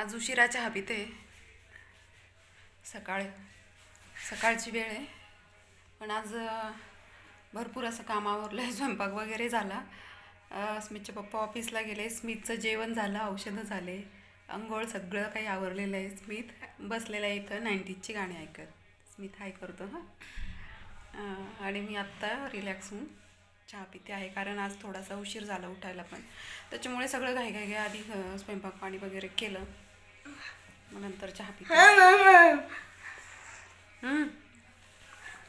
आज उशिरा चहा पिते. सकाळची वेळ आहे, पण आज भरपूर असं काम आवरलं आहे. स्वयंपाक वगैरे झाला. स्मितचे पप्पा ऑफिसला गेले. स्मितचं जेवण झालं, औषधं झाले, अंघोळ सगळं काही आवरलेलं आहे. स्मित बसलेला आहे इथं 90ची गाणी ऐकत. स्मित हाय करतो हां. आणि मी आत्ता रिलॅक्स होऊन चहा पिते आहे, कारण आज थोडासा उशीर झाला उठायला. पण त्याच्यामुळे सगळं घाई आधी स्वयंपाक पाणी वगैरे केलं, मग नंतर चहा पिते.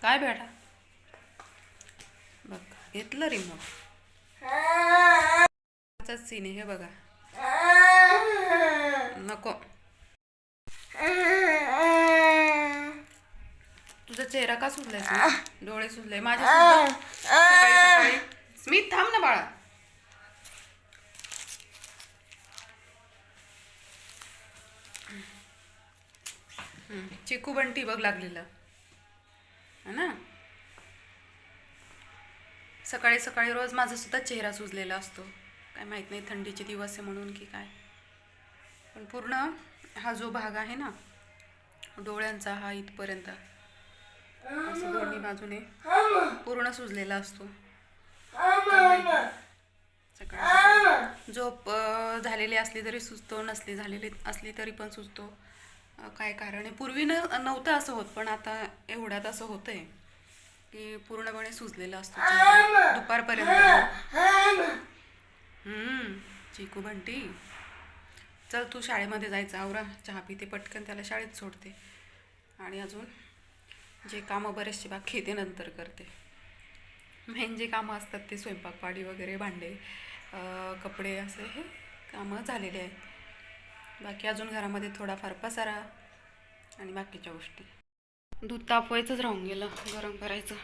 काय बेटा बघ, घेतलं रे मग सीन आहे हे बघा. नको, तुझा चेहरा का सुजलाय? डोळे सुजले माझे सकाळी. स्मित थांब ना बाळा. चिकू बंटी बघ लागलेलं है ना. सकाळी रोज माझा सुद्धा चेहरा सुजलेला असतो. काय माहित नाही थंडीचे दिवस आहे म्हणून की काय, पण पूर्ण हा जो भाग आहे ना डोळ्यांचा, हा इथपर्यंत असं दोन्ही बाजूने पूर्ण सुजलेला असतो. सकाळी झोप झालेली असली तरी सुजतो, नसली झालेली असली तरी पण सुजतो. काय कारण आहे? पूर्वी नव्हतं असं होत, पण आता एवढ्यात असं होतंय की पूर्णपणे सुजलेला असतो दुपारपर्यंत. चिकू बंटी, चल तू शाळेमध्ये जायचं, आवरा, चहा पिते पटकन, त्याला शाळेत सोडते. आणि अजून जे कामं बरेचसे बाकी ते नंतर करते. मेन जे कामं असतात ते स्वयंपाक पाणी वगैरे, भांडे, कपडे, असे हे कामं झालेले आहेत. बाकी अजून घरामध्ये थोडाफार पसारा आणि बाकीच्या गोष्टी. दूध तापवायचंच राहून गेलं, गरम करायचं.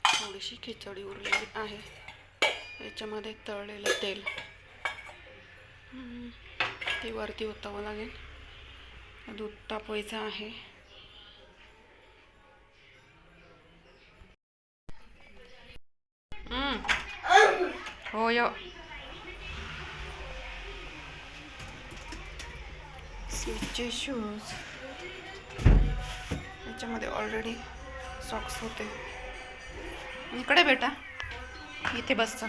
थोडीशी खिचडी उरलेली आहे, याच्यामध्ये तळलेलं तेल ते वरती ओतावं लागेल. दूध तापवायचं आहे. होय, स्विचचे शूज याच्यामध्ये ऑलरेडी सॉक्स होते. इकडे बेटा, इथे बसचा.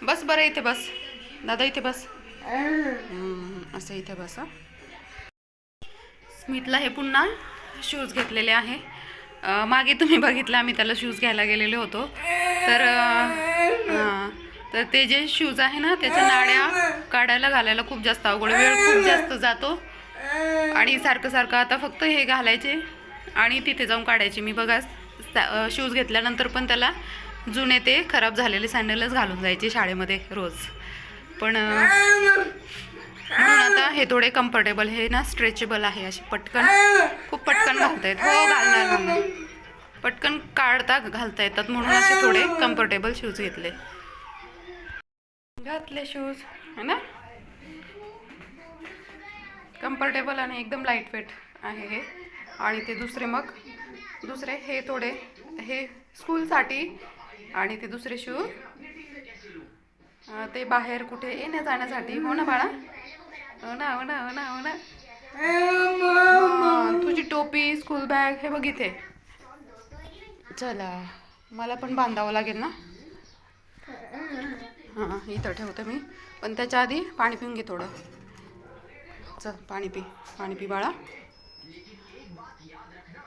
बस बरं, इथे बस दादा, इथे बस. असं इथे बस. स्मितला हे पुन्हा शूज घेतलेले आहे. मागे तुम्ही बघितलं, आम्ही त्याला शूज घ्यायला गेलेलो होतो. तर ते जे शूज आहे ना, त्याच्या नाड्या काढायला घालायला खूप जास्त अवघड, वेळ खूप जास्त जातो. आणि सारखं आता फक्त हे घालायचे आणि तिथे जाऊन काढायचे. मी बघा, शूज घेतल्यानंतर पण त्याला जुने ते खराब झालेले सँडलच घालून जायचे शाळेमध्ये रोज. पण म्हणून आता हे थोडे कम्फर्टेबल, हे ना स्ट्रेचेबल आहे, असे खूप पटकन घालता येत. हो, घालणार मग, पटकन घालता येतात म्हणून असे थोडे कम्फर्टेबल शूज घातले शूज है ना. कम्फर्टेबल आणि एकदम लाईट वेट आहे हे. आणि ते दुसरे हे थोडे, हे स्कूलसाठी, आणि ते दुसरे शूज ते बाहेर कुठे येण्या जाण्यासाठी. हो ना बाळा, हो ना, हो ना, हो ना, हो ना. तुझी टोपी, स्कूल बॅग हे बघ इथे. चला, मला पण बांधावं लागेल ना. हां, इथं ठेवते मी, पण त्याच्या आधी पाणी पिऊन घे थोडं. चल, पाणी पी बाळा.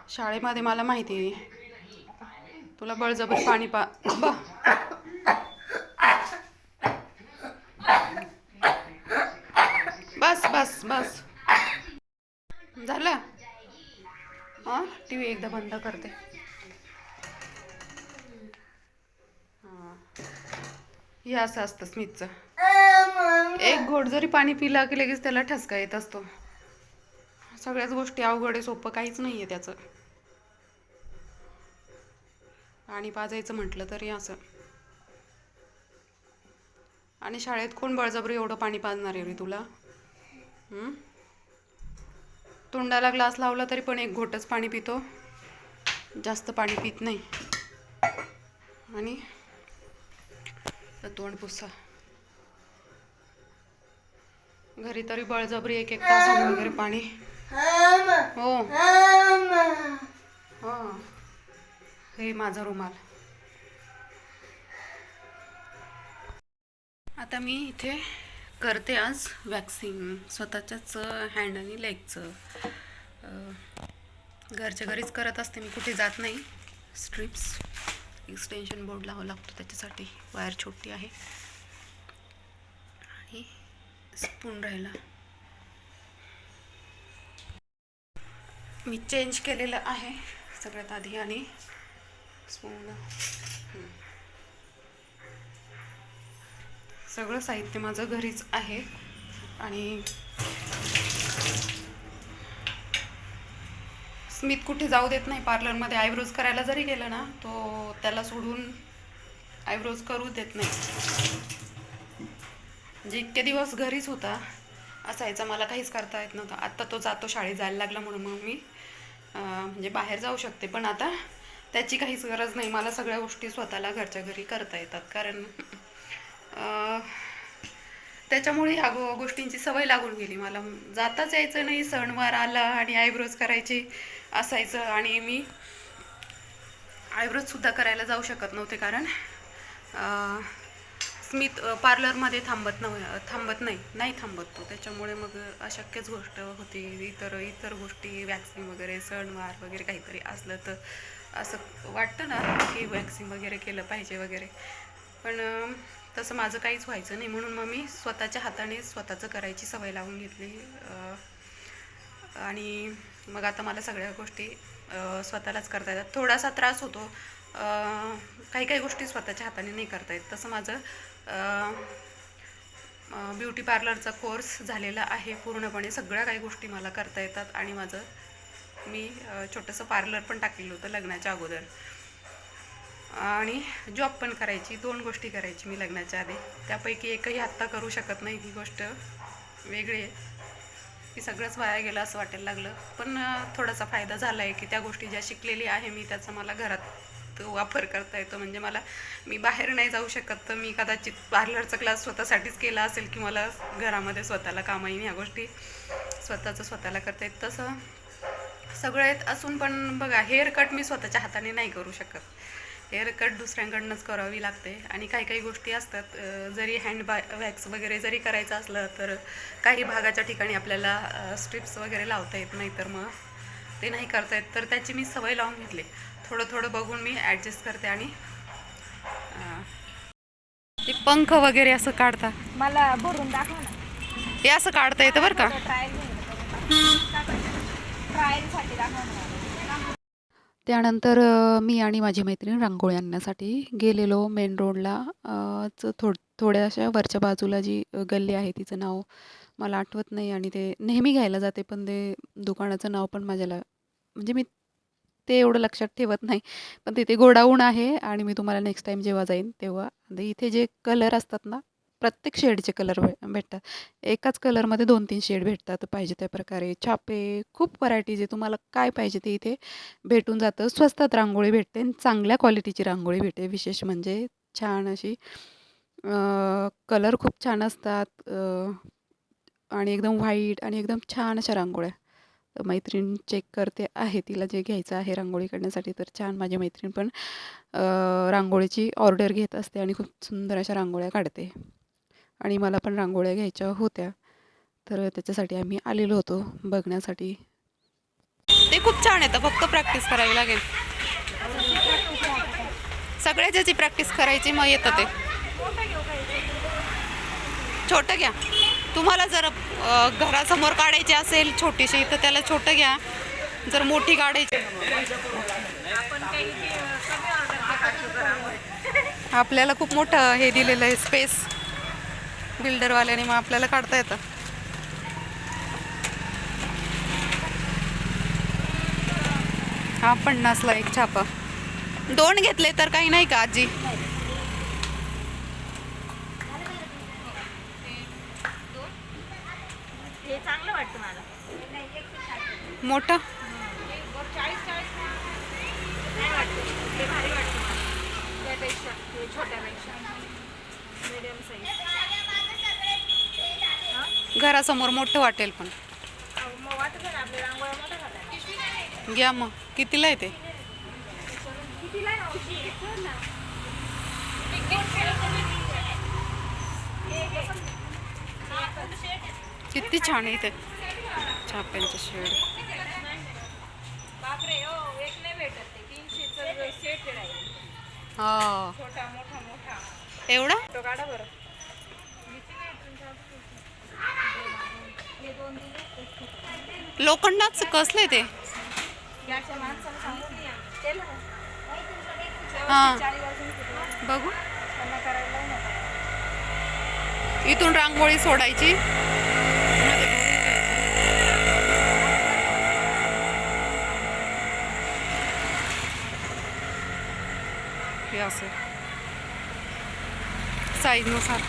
शाळेमध्ये मला माहिती आहे तुला बळजबरी पाणी बस झालं. हां, टी व्ही एकदा बंद करते. हां, हे असं असतं स्मितचं. एक घोट जरी पाणी पिला की लगेच त्याला ठसका येत असतो. सगळ्याच गोष्टी अवघड आहे, सोपं काहीच नाही आहे त्याचं. पाणी पाजायचं म्हटलं तरी असं. आणि शाळेत कोण बळजबरी एवढं पाणी पाजणार आहे रे तुला? तोंडाला ग्लास लावला तरी पण एक घोटच पाणी पितो, जास्त पाणी पित नाही. आणि तोंड पुसा. घरी तरी बळजबरी एक तासाने वगैरे पाणी. हो हां, हे माझा रुमाल. आता मी इथे करते आज वॅक्सिंग स्वतःच्याच हँड आणि लेगचं. घरच्या घरीच करत असते मी, कुठे जात नाही. स्ट्रिप्स एक्सटेन्शन बोर्ड लावावं लागतो त्याच्यासाठी, वायर छोटी आहे. आणि स्पून राहिला मी चेंज केलेलं आहे सगळ्यात आधी. आणि स्पून सगळं साहित्य माझं घरीच आहे. आणि स्मित कुठे जाऊ देत नाही पार्लरमध्ये. आयब्रोज करायला जरी गेलं ना, तो त्याला सोडून आयब्रोज करू देत नाही. म्हणजे इतके दिवस घरीच होता, असायचा, मला काहीच करता येत नव्हतं. आत्ता तो जातो, शाळेत जायला लागला म्हणून मग मी म्हणजे बाहेर जाऊ शकते. पण आता त्याची काहीच गरज नाही. मला सगळ्या गोष्टी स्वतःला घरच्या घरी करता येतात. कारण त्याच्यामुळे ह्या गोष्टींची सवय लागून गेली. मला जाताच यायचं नाही. सणवार आला आणि आयब्रोज करायची असायचं. आणि मी आयब्रोजसुद्धा करायला जाऊ शकत नव्हते, कारण स्मित पार्लरमध्ये थांबत नाही थांबत तो. त्याच्यामुळे मग अशक्यच गोष्ट होती. इतर गोष्टी वॅक्सिंग वगैरे, सणवार वगैरे काहीतरी असलं तर असं वाटतं ना की वॅक्सिंग वगैरे केलं पाहिजे वगैरे. पण तसं माझं काहीच व्हायचं नाही. म्हणून मग मी स्वतःच्या हाताने स्वतःचं करायची सवय लावून घेतली. आणि मग आता मला सगळ्या गोष्टी स्वतःलाच करता येतात. थोडासा त्रास होतो, काही गोष्टी स्वतःच्या हाताने नाही करता येत. तसं माझं ब्युटी पार्लरचा कोर्स झालेला आहे पूर्णपणे. सगळ्या काही गोष्टी मला करता येतात. आणि मी छोटंसं पार्लर पण टाकलेलं होतं लग्नाच्या अगोदर. आणि जॉब पण करायची. 2 गोष्टी करायची मी लग्नाच्या आधी. त्यापैकी एकही आत्ता करू शकत नाही. ही गोष्ट वेगळी आहे की सगळंच वाया गेलं असं वाटायला लागलं. पण थोडासा फायदा झाला आहे की त्या गोष्टी ज्या शिकलेली आहे मी, त्याचा मला घरात वापर करता येतो. म्हणजे मी बाहेर नाही जाऊ शकत, तर मी कदाचित पार्लरचा क्लास स्वतःसाठीच केला असेल की मला घरामध्ये स्वतःला कामं येईल, ह्या गोष्टी स्वतःला करता येत. तसं सगळं येत असून पण बघा, हेअर कट मी स्वतःच्या हाताने नाही करू शकत. हेअर कट दुसऱ्यांकडनंच करावी लागते. आणि काही गोष्टी असतात, जरी वॅक्स वगैरे जरी करायचं असलं तर काही भागाच्या ठिकाणी आपल्याला स्ट्रिप्स वगैरे लावता येत नाही, तर मग ते नाही करता येत. तर त्याची मी सवय लावून घेतली. थोडं बघून मी ॲडजस्ट करते. आणि ते पंख वगैरे असं काढता, मला भरून दाखव ना. हे असं काढता येतं बरं का. ट्रायलसाठी दाखव ना. त्यानंतर मी आणि माझी मैत्रीण रांगोळी आणण्यासाठी गेलेलो मेन रोडला. थोड्याशा वरच्या बाजूला जी गल्ली आहे तिचं नाव मला आठवत नाही. आणि ते नेहमी घ्यायला जाते, पण ते दुकानाचं नाव पण म्हणजे मी ते एवढं लक्षात ठेवत नाही. पण तिथे गोडाऊन आहे. आणि मी तुम्हाला नेक्स्ट टाईम जेव्हा जाईन तेव्हा इथे जे कलर असतात ना, प्रत्येक शेडचे कलर भेटतात. एकाच कलरमध्ये 2-3 शेड भेटतात पाहिजे त्या प्रकारे. छापे, खूप व्हरायटीज आहे. तुम्हाला काय पाहिजे ते इथे भेटून जातं. स्वस्तात रांगोळी भेटते आणि चांगल्या क्वालिटीची रांगोळी भेटते. विशेष म्हणजे छान अशी कलर खूप छान असतात. आणि एकदम व्हाईट आणि एकदम छान अशा रांगोळ्या. तर मैत्रीण चेक करते आहे, तिला जे घ्यायचं आहे रांगोळी काढण्यासाठी. तर छान माझी मैत्रीण पण रांगोळीची ऑर्डर घेत असते आणि खूप सुंदर अशा रांगोळ्या काढते. आणि मला पण रांगोळ्या घ्यायच्या होत्या, तर त्याच्यासाठी आम्ही आलेलो होतो बघण्यासाठी. ते खूप छान येतं, फक्त प्रॅक्टिस करावी लागेल. सगळ्या ज्याची प्रॅक्टिस करायची मग येतं ते. छोटं घ्या. तुम्हाला जर घरासमोर काढायची असेल छोटीशी तर त्याला छोटं घ्या. जर मोठी काढायची, आपल्याला खूप मोठं हे दिलेलं आहे स्पेस बिल्डरवाल्याने, मग आपल्याला काढता येतं. हा 50ला एक छापा. 2 घेतले तर काही नाही का आजी? हे चांगलं वाटतं मला. मोठं 40-40 नाही वाटतं, ते भारी वाटतं मला. त्यापेक्षा ते छोट्यापेक्षा मीडियम साईज. घरासमोर मोठं वाटेल पण. मग वाटत ना आपल्या रांगोळ्या मोठ्या झाल्या. घ्या मग. कितीला आहे ते? कितीला आहे मावशी? किती छान आहे ते छाप्यांचं शेड. बापरे हो, एक नाही भेटत ते 300चं सेट आहे. हा छोटा मोठा मोठा एवढा फोटो काढा बरं. लोखंडाचं कसलंय ते? याच्या माणसाला सांगून द्या. त्याला हा चारी बाजून फोटो बघू. त्यांना करायला लावू नका. इथून रांगोळी सोडायची. हे असं साईजनुसार.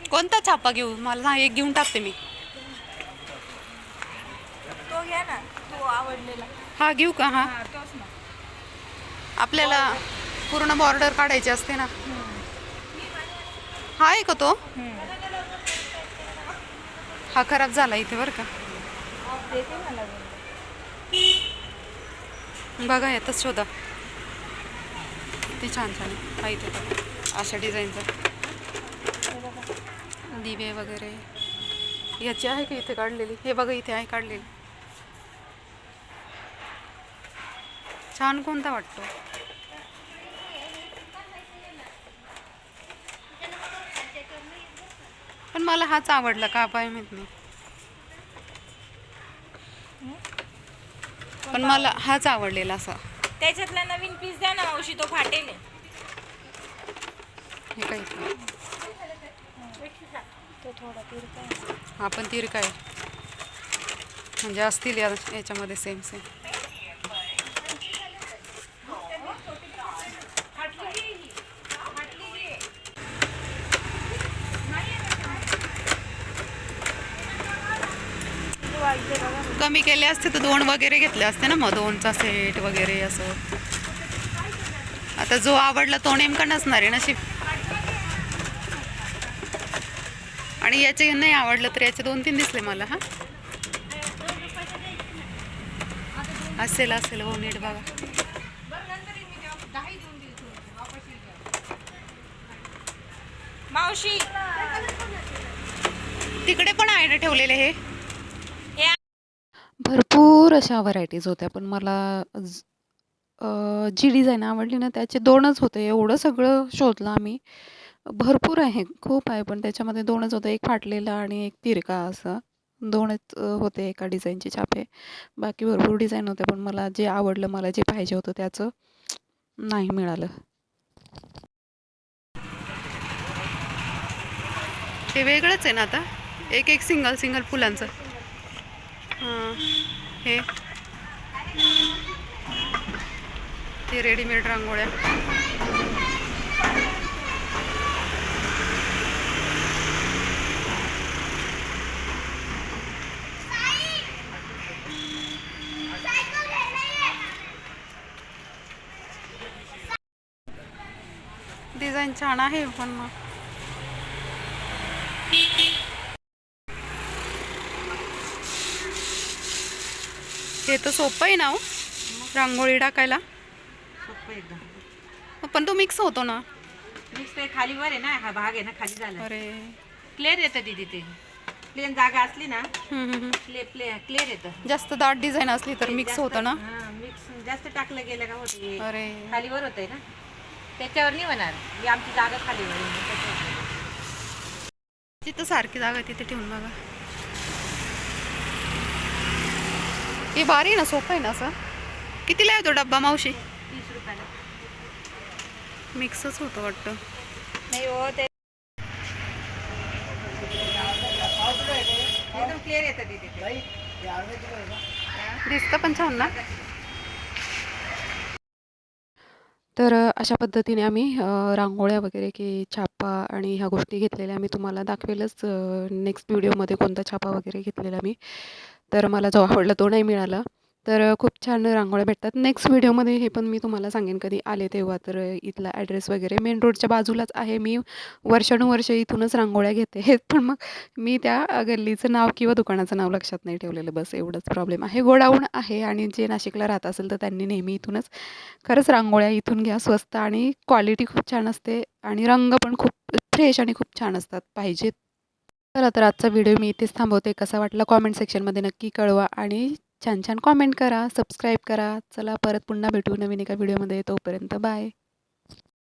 कोणता छापा घेऊ? मला ना एक घेऊन टाकते मी. तो घ्या ना, तो आवडलेला. हा घेऊ का? हा हा तोच ना. आपल्याला पूर्ण बॉर्डर काढायची असते ना. हा आहे का तो? हा खराब झाला इथे बरं का. देते मला. बघा यातच शोधा. किती छान छान आहे. हा इथे बघा अशा डिझाईनचा दिवे वगैरे. याची आहे का इथे काढलेली? हे बघा इथे आहे काढलेली. छान कोणता वाटतो? पण मला हाच आवडला का पाय माहित नाही. पण मला हाच आवडलेला असा. त्याच्यातला नवीन पीस द्या ना मावशी, तो फाटेल. हे काही तो थोडा तिरका आहे. हा पण तिरका आहे. म्हणजे असतील याच्यामध्ये सेम सेम. कमी केले असते तर 2 वगैरे घेतले असते ना, मग 2चा सेट वगैरे असं. आता जो आवडला तो नेमका नसणार आहे नशीब. आणि याचे नाही आवडलं तर याचे 2-3 दिसले मला. हा असेल असेल हो, नीट बघा. मावशी तिकडे पण आहे ना ठेवलेले. हे भरपूर अशा व्हरायटीज होत्या पण मला जी डिझाईन आवडली ना त्याचे 2च होते. एवढं सगळं शोधलं आम्ही. भरपूर आहे, खूप आहे, पण त्याच्यामध्ये 2च होते. एक फाटलेला आणि एक तिरका असा. 2च होते एका डिझाईनचे छापे. बाकी भरपूर डिझाईन होते पण मला जे आवडलं, मला जे पाहिजे होतं त्याचं नाही मिळालं. ते वेगळंच आहे ना आता. एक एक सिंगल सिंगल फुलांचं. हां हे ते रेडीमेड रांगोळ्या. डिझाईन छान आहे पण मग हे तर सोपं आहे ना हो रांगोळी टाकायला. पण तो मिक्स होतो ना. मिक्स ते खाली वर आहे ना, हा भाग आहे ना खाली झाला. अरे क्लिअर येतं दीदी. ते प्लेन जागा असली ना क्लिअर येतं. जास्त दाट डिझाईन असली तर मिक्स होतं ना. मिक्स जास्त टाकलं गेलं का होते. अरे खाली वर होतंय ना, त्याच्यावर नाही होणार. ही आमची जागा खाली वर. जिथं सारखी जागा तिथे ठेवून बघा. हे भारी ना, सोपं आहे ना असं. कितीला आहे तो डब्बा मावशी? 30 रुपयाला. मिक्सच होतं वाटतं. नाही हो, ते एकदम क्लिअर येतं तिथे. दिसतं पण छान ना. तर अशा पद्धतीने आम्ही रांगोळ्या वगैरे की छापा आणि ह्या गोष्टी घेतलेल्या मी तुम्हाला दाखवेलच नेक्स्ट व्हिडिओमध्ये कोणता छापा वगैरे घेतलेला मी. तर मला जो आवडला तो नाही मिळाला. तर खूप छान रांगोळ्या भेटतात. नेक्स्ट व्हिडिओमध्ये हे पण मी तुम्हाला सांगेन कधी आले तेव्हा. तर इथला ॲड्रेस वगैरे मेन रोडच्या बाजूलाच आहे. मी वर्षानुवर्षे इथूनच रांगोळ्या घेते. पण मग मी त्या गल्लीचं नाव किंवा दुकानाचं नाव लक्षात नाही ठेवलेलं. बस एवढंच प्रॉब्लेम आहे. गोडाऊन आहे आणि जे नाशिकला राहत असेल तर त्यांनी नेहमी इथूनच खरंच रांगोळ्या इथून घ्या. स्वस्त आणि क्वालिटी खूप छान असते आणि रंग पण खूप फ्रेश आणि खूप छान असतात पाहिजेत. चला तर आजचा व्हिडिओ मी इथेच थांबवते. कसा वाटला कॉमेंट सेक्शनमध्ये नक्की कळवा आणि छान छान कॉमेंट करा, सबस्क्राईब करा. चला परत पुन्हा भेटू नवीन एका व्हिडिओमध्ये. तोपर्यंत बाय.